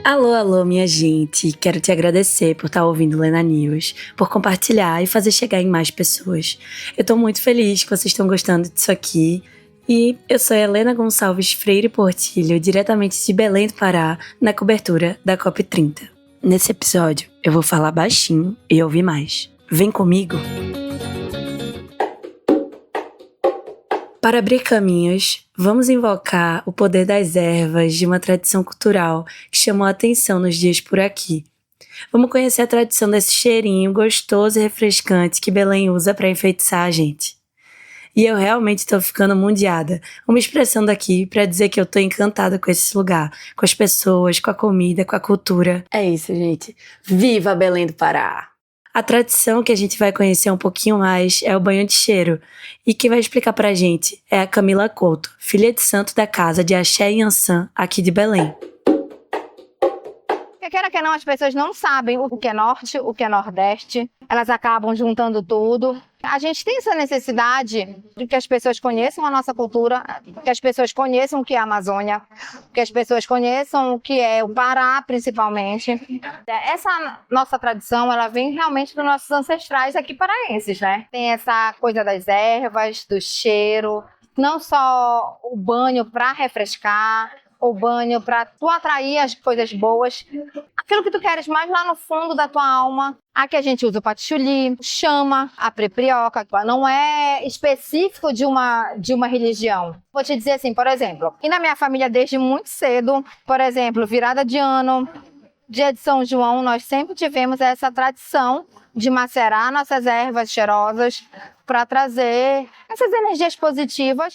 Alô, alô, minha gente. Quero te agradecer por estar ouvindo Lena News, por compartilhar e fazer chegar em mais pessoas. Eu tô muito feliz que vocês estão gostando disso aqui. E eu sou Helena Gonçalves Freire Portilho, diretamente de Belém do Pará, na cobertura da COP30. Nesse episódio, eu vou falar baixinho e ouvir mais. Vem comigo! Para abrir caminhos, vamos invocar o poder das ervas de uma tradição cultural que chamou a atenção nos dias por aqui. Vamos conhecer a tradição desse cheirinho gostoso e refrescante que Belém usa para enfeitiçar a gente. E eu realmente estou ficando mundiada. Uma expressão daqui para dizer que eu estou encantada com esse lugar, com as pessoas, com a comida, com a cultura. É isso, gente. Viva Belém do Pará! A tradição que a gente vai conhecer um pouquinho mais é o banho de cheiro. E quem vai explicar pra gente é a Camila Couto, filha de santo da casa de Axé e Ançã, aqui de Belém. Queira que não, as pessoas não sabem o que é norte, o que é nordeste. Elas acabam juntando tudo. A gente tem essa necessidade de que as pessoas conheçam a nossa cultura, que as pessoas conheçam o que é a Amazônia, que as pessoas conheçam o que é o Pará, principalmente. Essa nossa tradição, ela vem realmente dos nossos ancestrais aqui paraenses, né? Tem essa coisa das ervas, do cheiro, não só o banho para refrescar, o banho para tu atrair as coisas boas, aquilo que tu queres mais lá no fundo da tua alma. Aqui a gente usa o patchouli, chama, a preprioca, não é específico de uma religião. Vou te dizer assim, por exemplo, e na minha família desde muito cedo, por exemplo, virada de ano, dia de São João, nós sempre tivemos essa tradição de macerar nossas ervas cheirosas para trazer essas energias positivas.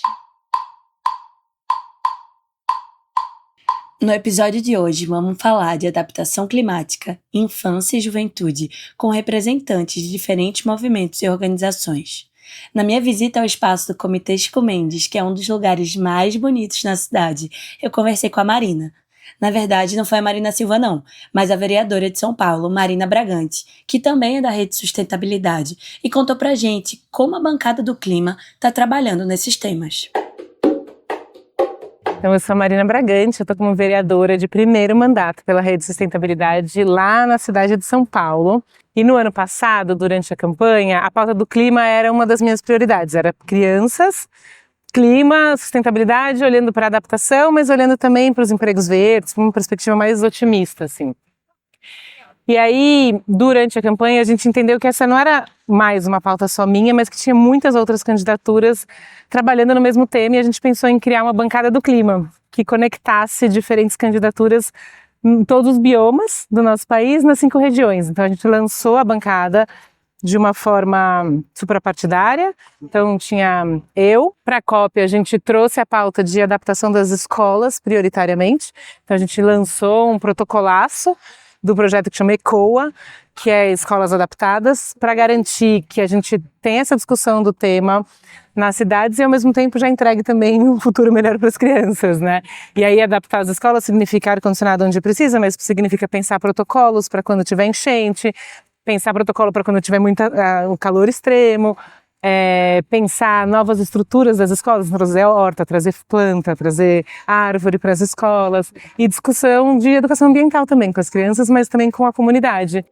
No episódio de hoje, vamos falar de adaptação climática, infância e juventude, com representantes de diferentes movimentos e organizações. Na minha visita ao espaço do Comitê Chico Mendes, que é um dos lugares mais bonitos na cidade, eu conversei com a Marina. Na verdade, não foi a Marina Silva não, mas a vereadora de São Paulo, Marina Bragante, que também é da Rede Sustentabilidade, e contou pra gente como a bancada do clima está trabalhando nesses temas. Então, eu sou a Marina Bragante, eu estou como vereadora de primeiro mandato pela Rede Sustentabilidade lá na cidade de São Paulo. E no ano passado, durante a campanha, a pauta do clima era uma das minhas prioridades. Era crianças, clima, sustentabilidade, olhando para a adaptação, mas olhando também para os empregos verdes, com uma perspectiva mais otimista, assim. E aí, durante a campanha, a gente entendeu que essa não era mais uma pauta só minha, mas que tinha muitas outras candidaturas trabalhando no mesmo tema, e a gente pensou em criar uma bancada do clima, que conectasse diferentes candidaturas em todos os biomas do nosso país, nas 5 regiões. Então a gente lançou a bancada de uma forma suprapartidária. Então tinha eu, para a COP a gente trouxe a pauta de adaptação das escolas prioritariamente, então a gente lançou um protocolaço do projeto que chama ECOA, que é Escolas Adaptadas, para garantir que a gente tenha essa discussão do tema nas cidades e ao mesmo tempo já entregue também um futuro melhor para as crianças, né? E aí adaptar as escolas significa ar-condicionado onde precisa, mas significa pensar protocolos para quando tiver enchente, pensar protocolo para quando tiver um calor extremo, pensar novas estruturas das escolas, trazer horta, trazer planta, trazer árvore para as escolas e discussão de educação ambiental também com as crianças, mas também com a comunidade.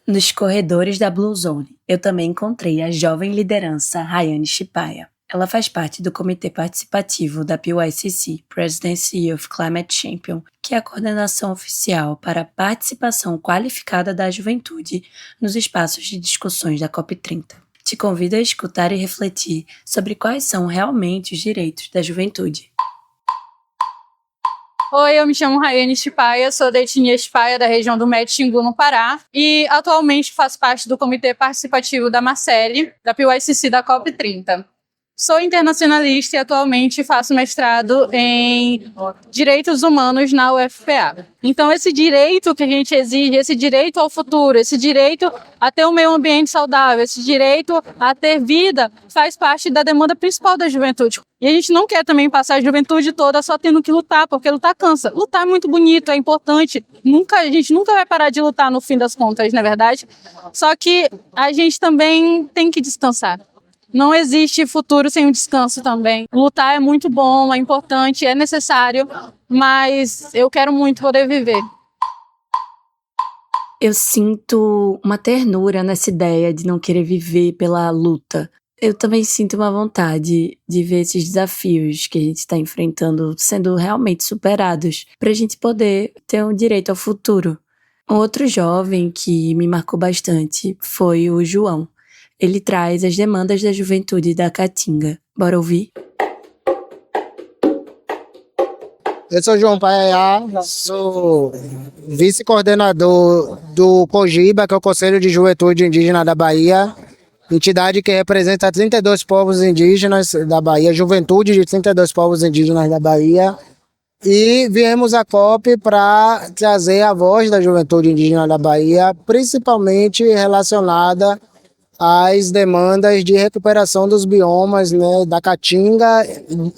Nos corredores da Blue Zone, eu também encontrei a jovem liderança Rayane Chipaia. Ela faz parte do Comitê Participativo da PYCC, Presidency Youth Climate Champion, que é a coordenação oficial para a participação qualificada da juventude nos espaços de discussões da COP30. Te convido a escutar e refletir sobre quais são realmente os direitos da juventude. Oi, eu me chamo Rayane Chipaia, sou da etnia Chipaia da região do Médio Xingu, no Pará, e atualmente faço parte do Comitê Participativo da Marcele, da PYCC da COP30. Sou internacionalista e atualmente faço mestrado em Direitos Humanos na UFPA. Então, esse direito que a gente exige, esse direito ao futuro, esse direito a ter um meio ambiente saudável, esse direito a ter vida, faz parte da demanda principal da juventude. E a gente não quer também passar a juventude toda só tendo que lutar, porque lutar cansa. Lutar é muito bonito, é importante. A gente nunca vai parar de lutar no fim das contas, não é verdade? Só que a gente também tem que descansar. não existe futuro sem o descanso também. Lutar é muito bom, é importante, é necessário, mas eu quero muito poder viver. Eu sinto uma ternura nessa ideia de não querer viver pela luta. Eu também sinto uma vontade de ver esses desafios que a gente está enfrentando sendo realmente superados, para a gente poder ter um direito ao futuro. Um outro jovem que me marcou bastante foi o João. Ele traz as demandas da juventude da Caatinga. Bora ouvir? Eu sou João Paiá, sou vice-coordenador do COGIBA, que é o Conselho de Juventude Indígena da Bahia, entidade que representa 32 povos indígenas da Bahia, juventude de 32 povos indígenas da Bahia. E viemos à COP para trazer a voz da juventude indígena da Bahia, principalmente relacionada às demandas de recuperação dos biomas, né, da Caatinga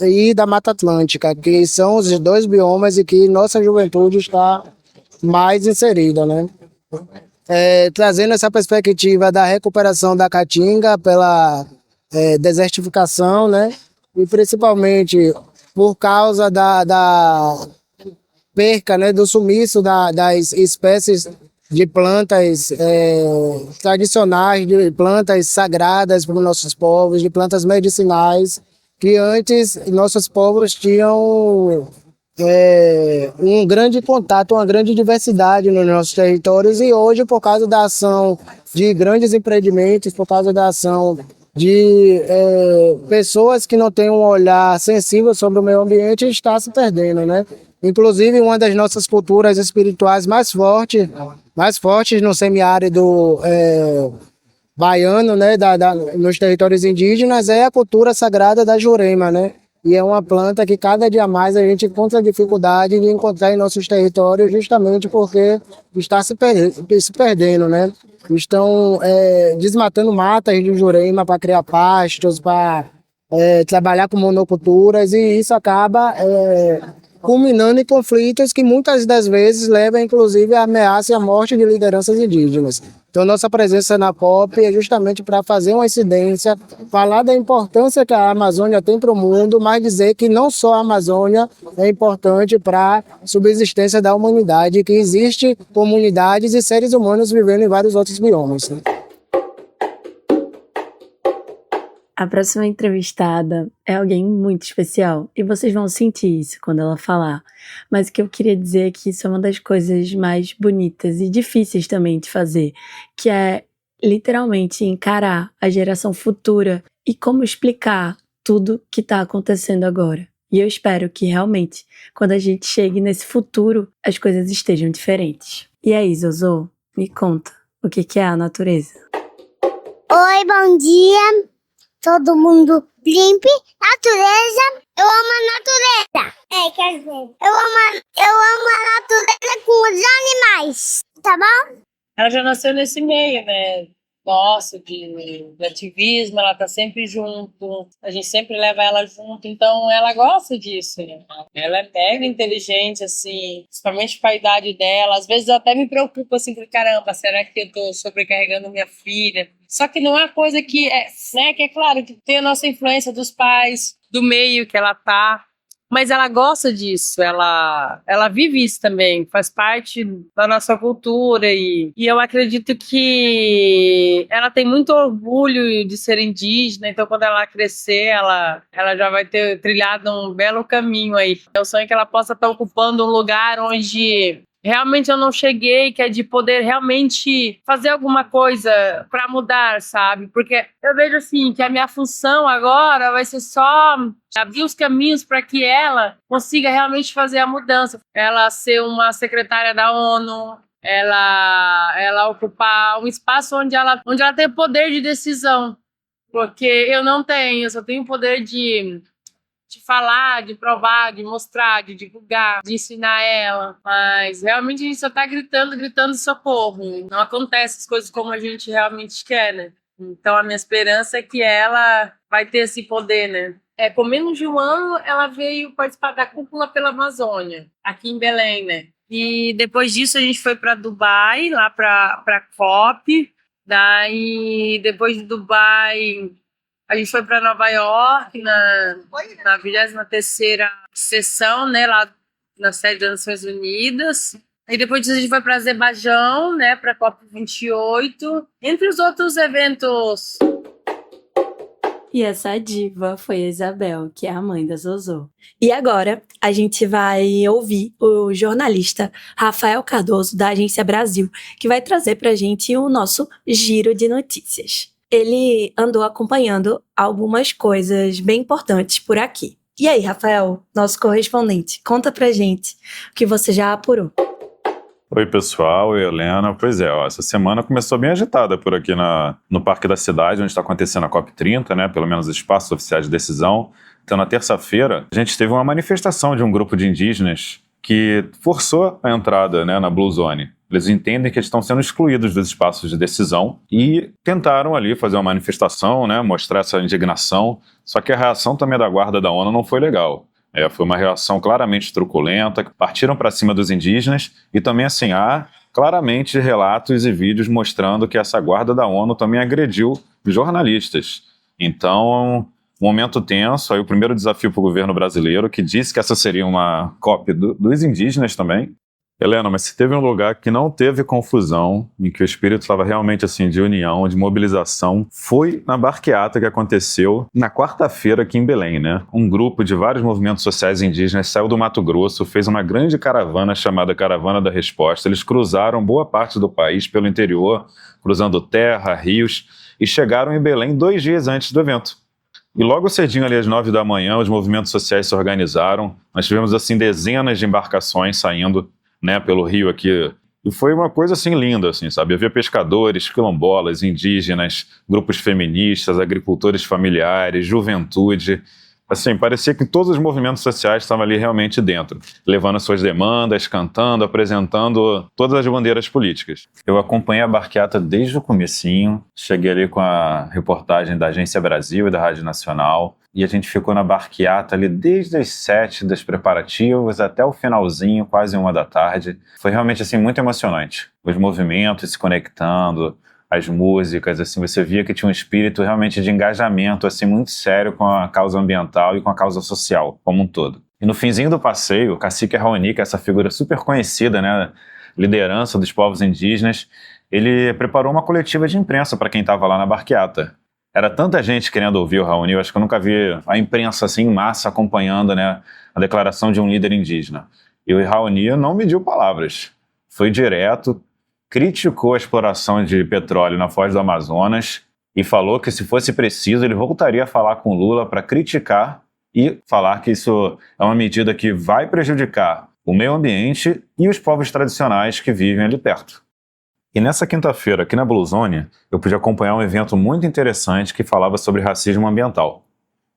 e da Mata Atlântica, que são os dois biomas em que nossa juventude está mais inserida, né? Trazendo essa perspectiva da recuperação da Caatinga pela desertificação, né? E principalmente por causa da perca, né, do sumiço das espécies de plantas tradicionais, de plantas sagradas para os nossos povos, de plantas medicinais, que antes nossos povos tinham um grande contato, uma grande diversidade nos nossos territórios, e hoje, por causa da ação de grandes empreendimentos, por causa da ação de pessoas que não têm um olhar sensível sobre o meio ambiente, está se perdendo, né? Inclusive, uma das nossas culturas espirituais mais fortes no semiárido baiano, né, nos territórios indígenas, é a cultura sagrada da Jurema, né? E é uma planta que cada dia mais a gente encontra dificuldade de encontrar em nossos territórios, justamente porque está se perdendo, né? Estão desmatando matas de Jurema para criar pastos, para trabalhar com monoculturas, e isso acaba culminando em conflitos que muitas das vezes levam, inclusive, à ameaça e à morte de lideranças indígenas. Então, nossa presença na COP é justamente para fazer uma incidência, falar da importância que a Amazônia tem para o mundo, mas dizer que não só a Amazônia é importante para a subsistência da humanidade, que existe comunidades e seres humanos vivendo em vários outros biomas, né? A próxima entrevistada é alguém muito especial e vocês vão sentir isso quando ela falar. Mas o que eu queria dizer é que isso é uma das coisas mais bonitas e difíceis também de fazer, que é literalmente encarar a geração futura e como explicar tudo que está acontecendo agora. E eu espero que realmente, quando a gente chegue nesse futuro, as coisas estejam diferentes. E aí, Zozo, me conta, o que é a natureza? Oi, bom dia. Todo mundo limpe. Natureza, eu amo a natureza. Quer dizer, eu amo a natureza com os animais, tá bom? Ela já nasceu nesse meio, né? Nossa, de ativismo, ela tá sempre junto, a gente sempre leva ela junto, então ela gosta disso, né? Ela é mega inteligente, assim, principalmente para a idade dela. Às vezes eu até me preocupo, assim, com caramba, será que eu tô sobrecarregando minha filha? Só que não é uma coisa que né, que é claro que tem a nossa influência dos pais, do meio que ela tá, mas ela gosta disso, ela vive isso também, faz parte da nossa cultura, e eu acredito que ela tem muito orgulho de ser indígena, então quando ela crescer, ela já vai ter trilhado um belo caminho aí. Eu sonho que ela possa estar ocupando um lugar onde realmente eu não cheguei, que é de poder realmente fazer alguma coisa para mudar, sabe? Porque eu vejo assim que a minha função agora vai ser só abrir os caminhos para que ela consiga realmente fazer a mudança. Ela ser uma secretária da ONU, ela ocupar um espaço onde ela tem poder de decisão. Porque eu não tenho, eu só tenho o poder de falar, de provar, de mostrar, de divulgar, de ensinar ela. Mas realmente a gente só tá gritando socorro. Não acontece as coisas como a gente realmente quer, né? Então a minha esperança é que ela vai ter esse poder, né? Com menos de um ano, ela veio participar da Cúpula pela Amazônia, aqui em Belém, né? E depois disso a gente foi para Dubai, lá para COP. Daí, depois de Dubai, A gente foi para Nova York na 23ª sessão, né, lá na sede das Nações Unidas. E depois a gente foi para Azerbaijão, né, para a COP28, entre os outros eventos. E essa diva foi a Isabel, que é a mãe da Zozo. E agora a gente vai ouvir o jornalista Rafael Cardoso, da Agência Brasil, que vai trazer pra gente o nosso giro de notícias. Ele andou acompanhando algumas coisas bem importantes por aqui. E aí, Rafael, nosso correspondente, conta pra gente o que você já apurou. Oi, pessoal, oi, Helena. Pois é, essa semana começou bem agitada por aqui no Parque da Cidade, onde está acontecendo a COP30, né, pelo menos os espaços oficiais de decisão. Então, na terça-feira, a gente teve uma manifestação de um grupo de indígenas que forçou a entrada, né, na Blue Zone. Eles entendem que eles estão sendo excluídos dos espaços de decisão e tentaram ali fazer uma manifestação, né, mostrar essa indignação, só que a reação também da Guarda da ONU não foi legal. Foi uma reação claramente truculenta, que partiram para cima dos indígenas e também, assim, há claramente relatos e vídeos mostrando que essa guarda da ONU também agrediu jornalistas. Então, um momento tenso, aí o primeiro desafio para o governo brasileiro, que disse que essa seria uma COP dos indígenas também. Helena, mas se teve um lugar que não teve confusão, em que o espírito estava realmente assim de união, de mobilização, foi na barqueata que aconteceu na quarta-feira aqui em Belém, né? Um grupo de vários movimentos sociais indígenas saiu do Mato Grosso, fez uma grande caravana chamada Caravana da Resposta. Eles cruzaram boa parte do país pelo interior, cruzando terra, rios, e chegaram em Belém 2 dias antes do evento. E logo cedinho, ali às 9 da manhã, os movimentos sociais se organizaram. Nós tivemos assim dezenas de embarcações saindo, né, pelo rio aqui, e foi uma coisa assim linda, assim, sabe? Havia pescadores, quilombolas, indígenas, grupos feministas, agricultores familiares, juventude. Assim, parecia que todos os movimentos sociais estavam ali realmente dentro, levando suas demandas, cantando, apresentando todas as bandeiras políticas. Eu acompanhei a barqueata desde o comecinho, cheguei ali com a reportagem da Agência Brasil e da Rádio Nacional, e a gente ficou na barqueata ali desde as 7 dos preparativos até o finalzinho, quase 1 da tarde. Foi realmente assim muito emocionante. Os movimentos se conectando, as músicas, assim, você via que tinha um espírito realmente de engajamento assim muito sério com a causa ambiental e com a causa social como um todo. E no finzinho do passeio, o cacique Raoni, que é essa figura super conhecida, né, liderança dos povos indígenas, ele preparou uma coletiva de imprensa para quem estava lá na barqueata. Era tanta gente querendo ouvir o Raoni, eu acho que eu nunca vi a imprensa assim em massa acompanhando, né, a declaração de um líder indígena. E o Raoni não mediu palavras, foi direto, criticou a exploração de petróleo na Foz do Amazonas e falou que, se fosse preciso, ele voltaria a falar com Lula para criticar e falar que isso é uma medida que vai prejudicar o meio ambiente e os povos tradicionais que vivem ali perto. E nessa quinta-feira, aqui na Blue Zone, eu pude acompanhar um evento muito interessante que falava sobre racismo ambiental.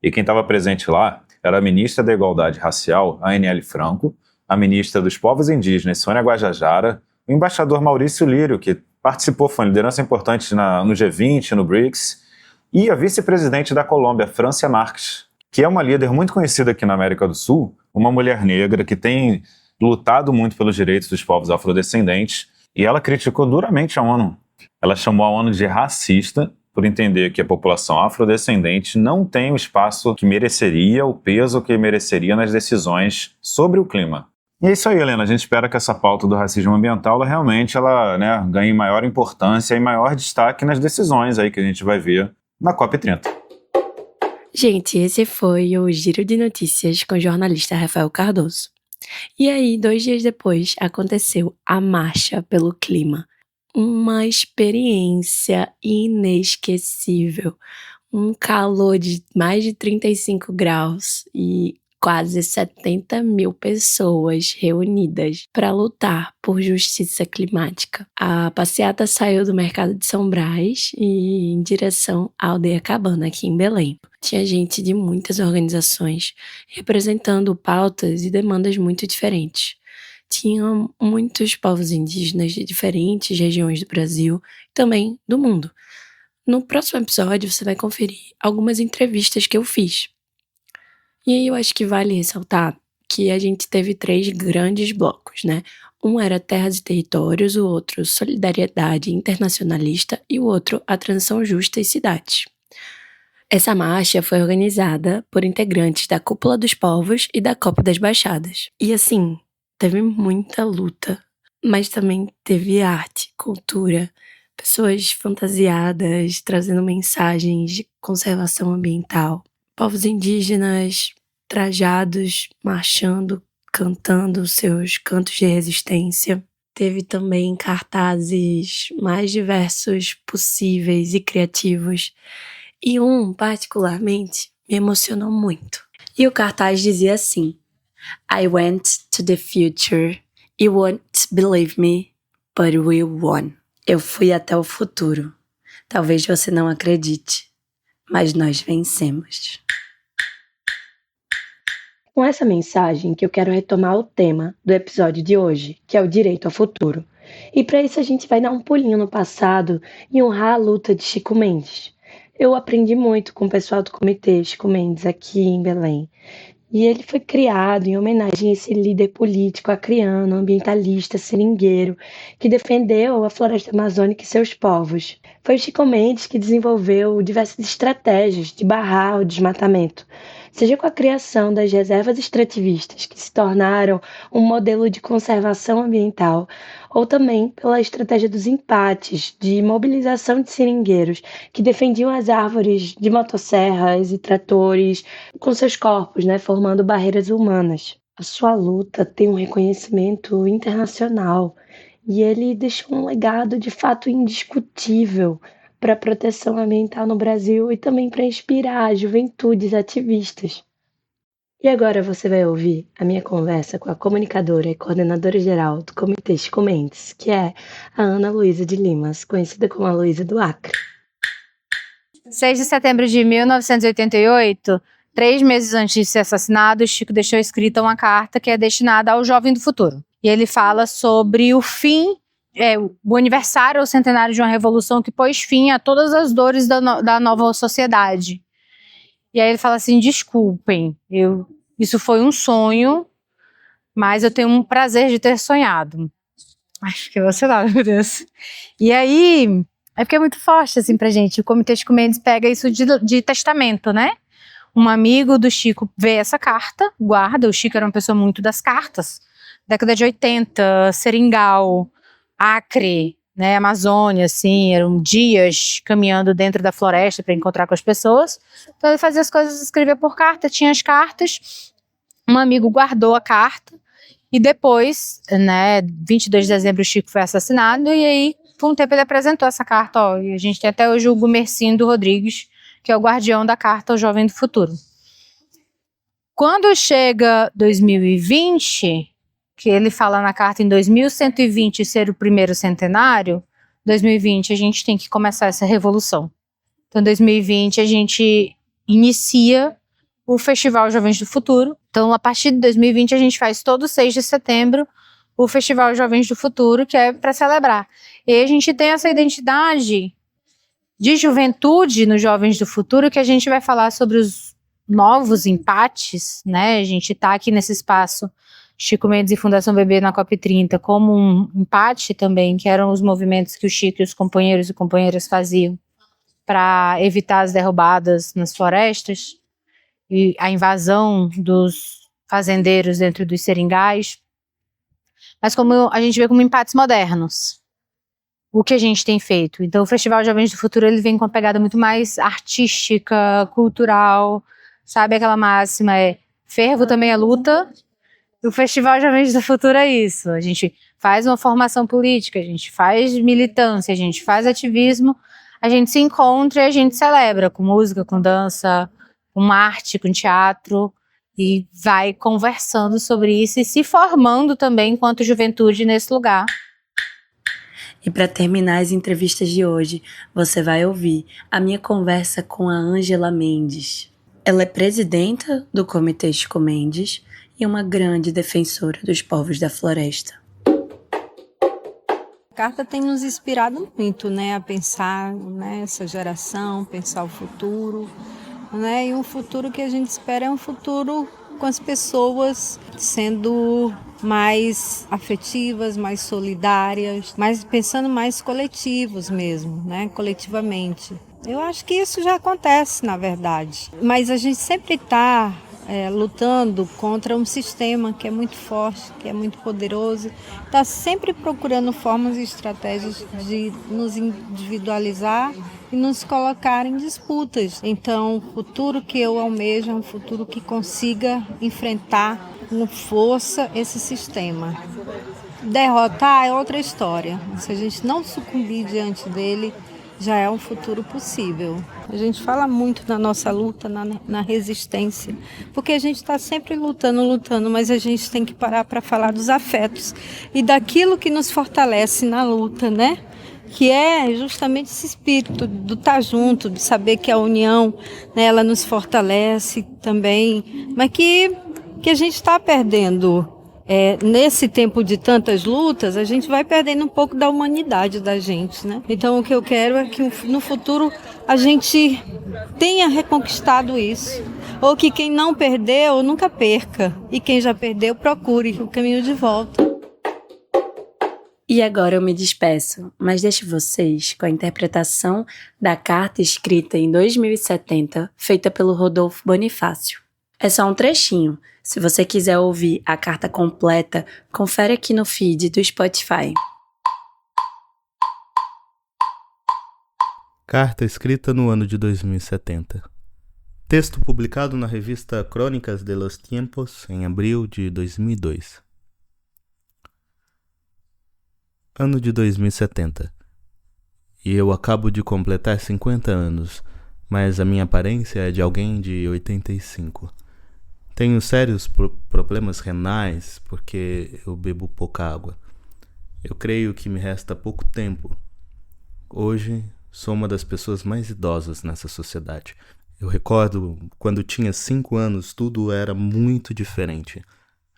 E quem estava presente lá era a ministra da Igualdade Racial, Aniele Franco, a ministra dos Povos Indígenas, Sônia Guajajara, o embaixador Maurício Lírio, que participou, foi uma liderança importante no G20, no BRICS, e a vice-presidente da Colômbia, Francia Marques, que é uma líder muito conhecida aqui na América do Sul, uma mulher negra que tem lutado muito pelos direitos dos povos afrodescendentes, e ela criticou duramente a ONU. Ela chamou a ONU de racista por entender que a população afrodescendente não tem o espaço que mereceria, o peso que mereceria nas decisões sobre o clima. E é isso aí, Helena. A gente espera que essa pauta do racismo ambiental né, ganhe maior importância e maior destaque nas decisões aí que a gente vai ver na COP30. Gente, esse foi o Giro de Notícias com o jornalista Rafael Cardoso. E aí, 2 dias depois, aconteceu a Marcha pelo Clima. Uma experiência inesquecível. Um calor de mais de 35 graus e quase 70 mil pessoas reunidas para lutar por justiça climática. A passeata saiu do Mercado de São Brás e em direção à Aldeia Cabana, aqui em Belém. Tinha gente de muitas organizações representando pautas e demandas muito diferentes. Tinham muitos povos indígenas de diferentes regiões do Brasil e também do mundo. No próximo episódio você vai conferir algumas entrevistas que eu fiz. E aí eu acho que vale ressaltar que a gente teve 3 grandes blocos, né? Um era Terras e Territórios, o outro Solidariedade Internacionalista e o outro A Transição Justa e Cidades. Essa marcha foi organizada por integrantes da Cúpula dos Povos e da COP das Baixadas. E assim, teve muita luta, mas também teve arte, cultura, pessoas fantasiadas trazendo mensagens de conservação ambiental, povos indígenas trajados, marchando, cantando seus cantos de resistência. Teve também cartazes mais diversos possíveis e criativos, e um, particularmente, me emocionou muito. E o cartaz dizia assim: I went to the future, you won't believe me, but we won. Eu fui até o futuro. Talvez você não acredite, mas nós vencemos. Com essa mensagem que eu quero retomar o tema do episódio de hoje, que é o direito ao futuro. E para isso a gente vai dar um pulinho no passado e honrar a luta de Chico Mendes. Eu aprendi muito com o pessoal do Comitê Chico Mendes aqui em Belém. E ele foi criado em homenagem a esse líder político acreano, ambientalista, seringueiro, que defendeu a floresta amazônica e seus povos. Foi o Chico Mendes que desenvolveu diversas estratégias de barrar o desmatamento, seja com a criação das reservas extrativistas, que se tornaram um modelo de conservação ambiental, ou também pela estratégia dos empates, de mobilização de seringueiros, que defendiam as árvores de motosserras e tratores com seus corpos, formando barreiras humanas. A sua luta tem um reconhecimento internacional e ele deixou um legado de fato indiscutível para a proteção ambiental no Brasil e também para inspirar juventudes ativistas. E agora você vai ouvir a minha conversa com a comunicadora e coordenadora geral do Comitê Chico Mendes, que é a Ana Luísa de Limas, conhecida como a Luísa do Acre. 6 de setembro de 1988, 3 meses antes de ser assassinado, Chico deixou escrita uma carta que é destinada ao jovem do futuro. E ele fala sobre o fim, o aniversário ou centenário de uma revolução que pôs fim a todas as dores da nova sociedade. E aí ele fala assim: desculpem, isso foi um sonho, mas eu tenho um prazer de ter sonhado. Acho que você lá, meu Deus. E aí, é porque é muito forte assim pra gente. O Comitê Chico Mendes pega isso de testamento, né? Um amigo do Chico vê essa carta, guarda. O Chico era uma pessoa muito das cartas. Década de 80, Seringal, Acre, Amazônia, assim, eram dias caminhando dentro da floresta para encontrar com as pessoas. Então ele fazia as coisas, escrevia por carta, tinha as cartas. Um amigo guardou a carta e depois, 22 de dezembro, o Chico foi assassinado e aí, por um tempo, ele apresentou essa carta. E a gente tem até hoje o Gumercindo Rodrigues, que é o guardião da carta ao Jovem do Futuro. Quando chega 2020, que ele fala na carta em 2120 ser o primeiro centenário, 2020 a gente tem que começar essa revolução. Então, em 2020 a gente inicia o Festival Jovens do Futuro. Então, a partir de 2020 a gente faz todo 6 de setembro o Festival Jovens do Futuro, que é para celebrar. E aí a gente tem essa identidade de juventude nos Jovens do Futuro, que a gente vai falar sobre os novos empates, A gente está aqui nesse espaço Chico Mendes e Fundação Bebê na COP30 como um empate também, que eram os movimentos que o Chico e os companheiros e companheiras faziam para evitar as derrubadas nas florestas e a invasão dos fazendeiros dentro dos seringais, mas como a gente vê como empates modernos. O que a gente tem feito? Então o Festival Jovens do Futuro ele vem com uma pegada muito mais artística, cultural, sabe aquela máxima fervo também é luta. O Festival Jovens do Futuro é isso, a gente faz uma formação política, a gente faz militância, a gente faz ativismo, a gente se encontra e a gente celebra com música, com dança, com arte, com teatro e vai conversando sobre isso e se formando também enquanto juventude nesse lugar. E para terminar as entrevistas de hoje, você vai ouvir a minha conversa com a Ângela Mendes. Ela é presidenta do Comitê Chico Mendes e uma grande defensora dos povos da floresta. A carta tem nos inspirado muito, a pensar, essa geração, pensar o futuro, E um futuro que a gente espera é um futuro com as pessoas sendo mais afetivas, mais solidárias, pensando mais coletivos mesmo, coletivamente. Eu acho que isso já acontece, na verdade. Mas a gente sempre está lutando contra um sistema que é muito forte, que é muito poderoso. Está sempre procurando formas e estratégias de nos individualizar e nos colocar em disputas. Então, o futuro que eu almejo é um futuro que consiga enfrentar com força esse sistema. Derrotar é outra história. Se a gente não sucumbir diante dele, já é um futuro possível. A gente fala muito na nossa luta, na resistência, porque a gente está sempre lutando, mas a gente tem que parar para falar dos afetos e daquilo que nos fortalece na luta, né? Que é justamente esse espírito do estar junto, de saber que a união, né, ela nos fortalece também, mas que a gente está perdendo. Nesse tempo de tantas lutas, a gente vai perdendo um pouco da humanidade da gente, né? Então, o que eu quero é que no futuro a gente tenha reconquistado isso. Ou que quem não perdeu, nunca perca. E quem já perdeu, procure o caminho de volta. E agora eu me despeço, mas deixo vocês com a interpretação da carta escrita em 2070, feita pelo Rodolfo Bonifácio. É só um trechinho. Se você quiser ouvir a carta completa, confere aqui no feed do Spotify. Carta escrita no ano de 2070. Texto publicado na revista Crônicas de los Tiempos em abril de 2002. Ano de 2070. E eu acabo de completar 50 anos, mas a minha aparência é de alguém de 85. Tenho sérios problemas renais porque eu bebo pouca água. Eu creio que me resta pouco tempo. Hoje sou uma das pessoas mais idosas nessa sociedade. Eu recordo quando tinha 5 anos, tudo era muito diferente.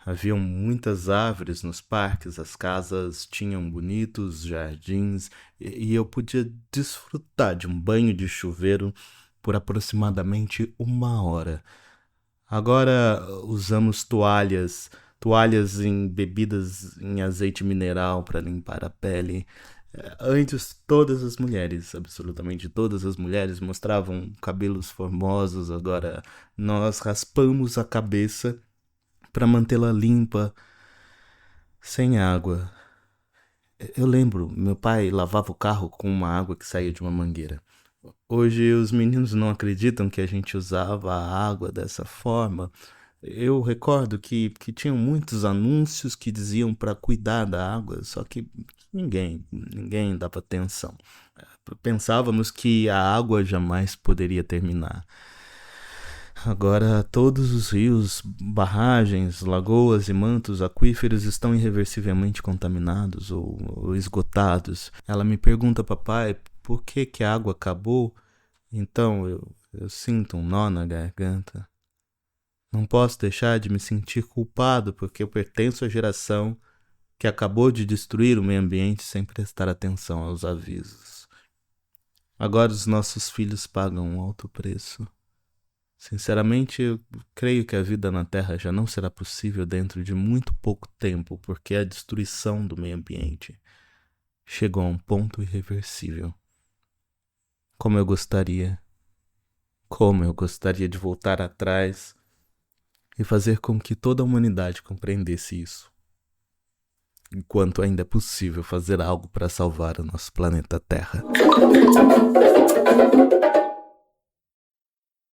Haviam muitas árvores nos parques, as casas tinham bonitos jardins e eu podia desfrutar de um banho de chuveiro por aproximadamente 1 hora. Agora usamos toalhas embebidas em azeite mineral para limpar a pele. Antes, todas as mulheres, absolutamente todas as mulheres, mostravam cabelos formosos. Agora nós raspamos a cabeça para mantê-la limpa, sem água. Eu lembro, meu pai lavava o carro com uma água que saía de uma mangueira. Hoje os meninos não acreditam que a gente usava a água dessa forma. Eu recordo que tinham muitos anúncios que diziam para cuidar da água, só que ninguém dava atenção. Pensávamos que a água jamais poderia terminar. Agora todos os rios, barragens, lagoas e mantos aquíferos estão irreversivelmente contaminados ou esgotados. Ela me pergunta, papai, por que a água acabou? Então eu sinto um nó na garganta. Não posso deixar de me sentir culpado porque eu pertenço à geração que acabou de destruir o meio ambiente sem prestar atenção aos avisos. Agora os nossos filhos pagam um alto preço. Sinceramente, eu creio que a vida na Terra já não será possível dentro de muito pouco tempo porque a destruição do meio ambiente chegou a um ponto irreversível. Como eu gostaria de voltar atrás e fazer com que toda a humanidade compreendesse isso. Enquanto ainda é possível fazer algo para salvar o nosso planeta Terra.